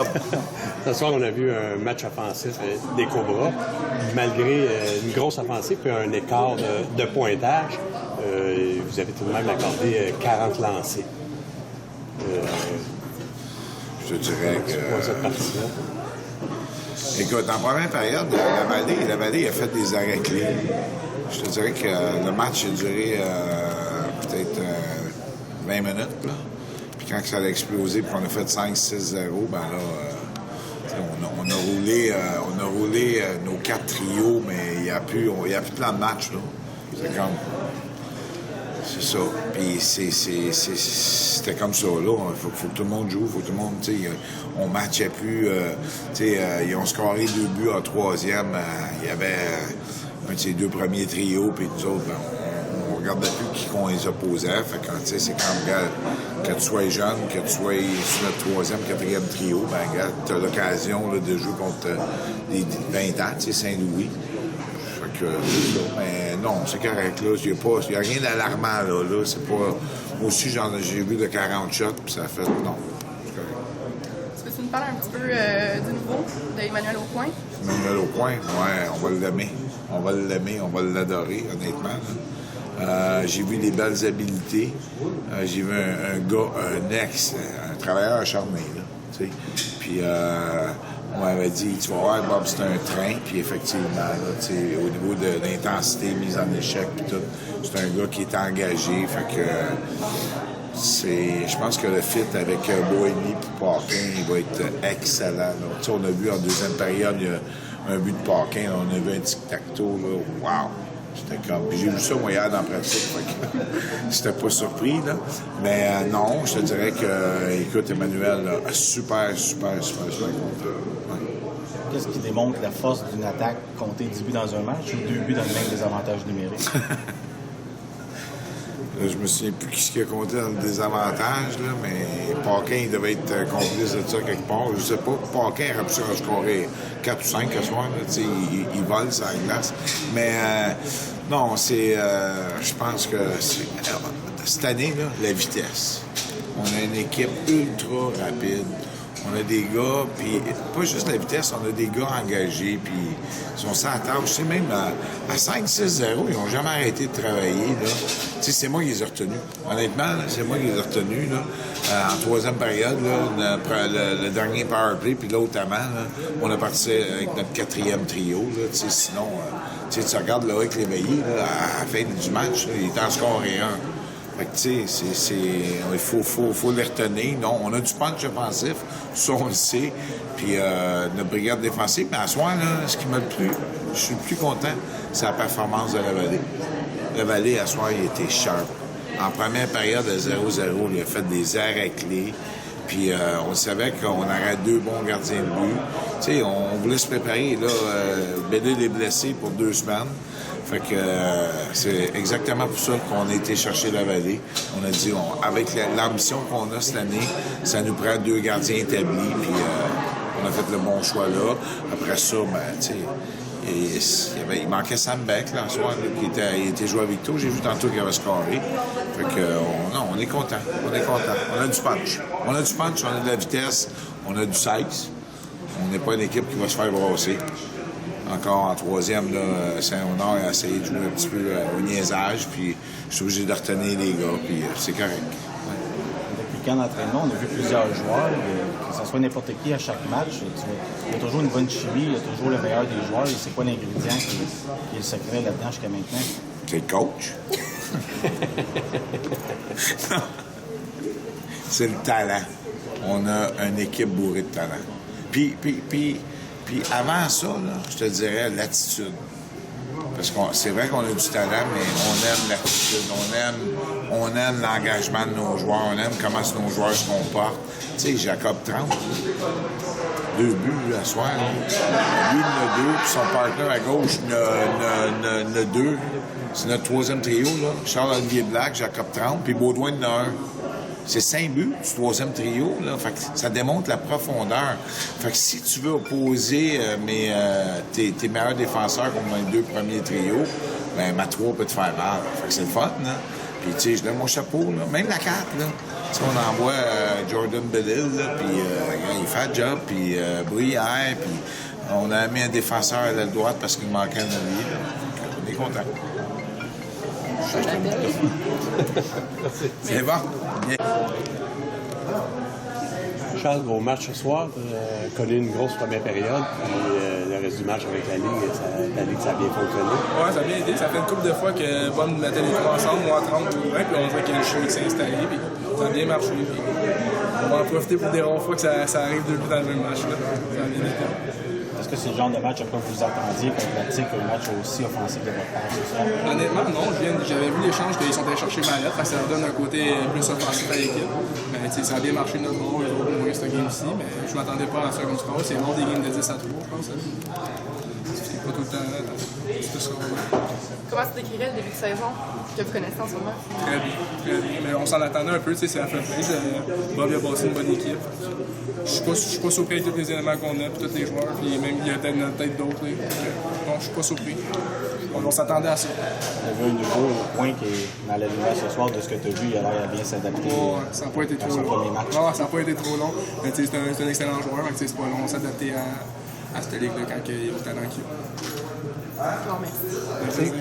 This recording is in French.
Ce soir, on a vu un match offensif des Cobras. Malgré une grosse offensive et un écart de pointage, vous avez tout de même accordé 40 lancés. Je te dirais que... C'est quoi cette partie-là? Écoute, en première période, la Vallée a fait des arrêts clés. Je te dirais que le match a duré peut-être 20 minutes. Là. Puis quand ça a explosé, puis on a fait 5-6-0, ben là, on a roulé nos 4 trios, mais il n'y a plus de plan de match. Là. C'est comme... C'est ça. Puis c'était comme ça, là. Faut que tout le monde joue, faut que tout le monde, tu sais, on matchait plus. Ils ont scoré 2 buts en troisième. Il y avait un de ces 2 premiers trios, puis nous autres, on regardait plus qui qu'on les opposait. Fait que, tu sais, c'est comme, regarde, que tu sois jeune, que tu sois sur notre 3e, 4e trio, ben, regarde, t'as l'occasion là, de jouer contre les 20 ans, tu sais, Saint-Louis. Mais non, c'est correct, là. Il n'y a rien d'alarmant, là. C'est pas... Moi aussi, j'ai vu de 40 shots, puis ça fait... Non, c'est correct. Est-ce que tu nous parles un petit peu du nouveau, d'Emmanuel Aucoin? Emmanuel Aucoin, ouais, on va l'aimer. On va l'aimer, on va l'adorer, honnêtement. J'ai vu des belles habiletés. J'ai vu un gars, un travailleur acharné, là, tu sais. Puis... on m'avait dit, tu vas voir, Bob, c'est un train, puis effectivement, là, au niveau de l'intensité, mise en échec, puis tout, c'est un gars qui est engagé, fait que je pense que le fit avec Boemi et Paquin, il va être excellent. On a vu en deuxième période, il y a un but de Paquin, on a vu un tic-tac-toe, là, wow! C'était comme... Puis j'ai vu ça, moi, hier, dans la pratique, fait que j'étais pas surpris, là. Mais non, je te dirais que, écoute, Emmanuel, là, super content. Qu'est-ce qui démontre la force d'une attaque compter 10 buts dans un match ou 2 buts dans le même désavantage numérique? Je me souviens plus qui a compté dans le désavantage, là, mais Paquin, il devait être complice de ça quelque part. Je sais pas. Paquin aurait pu scorer 4 ou 5 ce soir. Il vole sur la glace. Mais non, c'est... je pense que cette année, là, la vitesse. On a une équipe ultra rapide. On a des gars, puis pas juste la vitesse, on a des gars engagés, puis ils sont sans tâche. Tu sais, même à 5-6-0, ils n'ont jamais arrêté de travailler, là. Tu sais, c'est moi qui les ai retenus. Honnêtement, là, c'est moi qui les ai retenus, là. En troisième période, là, le dernier power play, puis l'autre avant, là, on a parti avec notre 4e trio, là. Tu sais, sinon, tu regardes là avec l'éveillé, là, à la fin du match, là, il est en score et 1. Fait que, tu sais, il faut les retenir. Non, on a du punch offensif, ça, on le sait. Puis notre brigade défensive. Mais à ce soir, là, ce qui m'a le plus... Je suis le plus content, c'est la performance de la Vallée. La Vallée, à ce soir, il était sharp. En première période, à 0-0, il a fait des arrêts clés. Puis on savait qu'on aurait 2 bons gardiens de but. Tu sais, on voulait se préparer, là. Bédé est blessé pour 2 semaines. Fait que c'est exactement pour ça qu'on a été chercher la Vallée. On a dit, avec l'ambition qu'on a cette année, ça nous prend 2 gardiens établis, puis on a fait le bon choix là. Après ça, ben, tu sais, il manquait Sam Beck, là, ce soir, là, il était joué à Victo. J'ai vu tantôt qu'il avait scoré. Fait que, non, on est content. On est content. On a du punch. On a de la vitesse, on a du sexe. On n'est pas une équipe qui va se faire brasser. Encore en troisième, Saint-Honor a essayé de jouer un petit peu au niaisage, puis je suis obligé de retenir les gars, puis c'est correct. Ouais. Depuis le camp d'entraînement, on a vu plusieurs joueurs, que ce soit n'importe qui à chaque match. Il y a toujours une bonne chimie, il y a toujours le meilleur des joueurs. C'est quoi l'ingrédient qui est le secret là-dedans jusqu'à maintenant? C'est le coach. C'est le talent. On a une équipe bourrée de talent. Puis avant ça, là, je te dirais l'attitude. Parce que c'est vrai qu'on a du talent, mais on aime l'attitude. On aime l'engagement de nos joueurs. On aime comment nos joueurs se comportent. Tu sais, Jacob Trempe, 2 buts la soir. Lui, il en a 2, puis son partenaire à gauche, il en a 2. C'est notre 3e trio, là. Charles-Olivier Black, Jacob Trempe, puis Baudouin en a 1. C'est 5 buts du 3e trio, là. Fait que ça démontre la profondeur. Fait que si tu veux opposer tes meilleurs défenseurs comme dans les 2 premiers trios, ben ma 3 peut te faire mal. Fait que c'est le fun, là. Puis, tu sais, je donne mon chapeau, là. Même la 4, là. On envoie Jordan Bellil, puis il fait le job, puis Brière, puis on a mis un défenseur à la droite parce qu'il manquait un allié. On est content. C'est bon. Bien. Charles, gros match ce soir. Connu une grosse première période, puis le reste du match avec la Ligue, ça a bien fonctionné. Oui, ça a bien été. Ça fait une couple de fois que Bonne mettait les trois ensemble, moi 30 ou 20, puis on dirait qu'il y a une chimie qui s'est installée, puis ça a bien marché. Puis on va en profiter pour des rares fois que ça arrive deux buts dans le même match. Là. Ça a bien été. Est-ce que c'est le genre de match à quoi vous attendiez qu'on pratique un match aussi offensif de votre part, c'est ça? Honnêtement, non. J'avais vu l'échange qu'ils sont allés chercher Mallette, parce que ça leur donne un côté plus offensif à l'équipe. Mais ça a bien marché notre bord, au moins cette game-ci, mais je ne m'attendais pas à ça comme score. C'est bon des games de 10 à 3, je pense. C'est pas tout le temps ce score-là. Comment tu décrirais le début de saison que vous connaissez en ce moment? Très bien, très bien. Mais on s'en attendait un peu, c'est la fin prise. Bob a bâti une bonne équipe. Je suis pas surpris avec tous les éléments qu'on a, puis tous les joueurs, puis même il y a peut-être d'autres. Donc je suis pas surpris. On s'attendait à ça. On a vu un nouveau point qui est dans la lumière ce soir de ce que tu as vu, il a l'air à bien s'adapter. Ça n'a pas été trop long. Non, ça n'a pas été trop long. Mais c'est un excellent joueur, donc c'est pas long s'adapter à cette ligue-là quand il y a du talent qu'il y a. Bon, merci. Merci.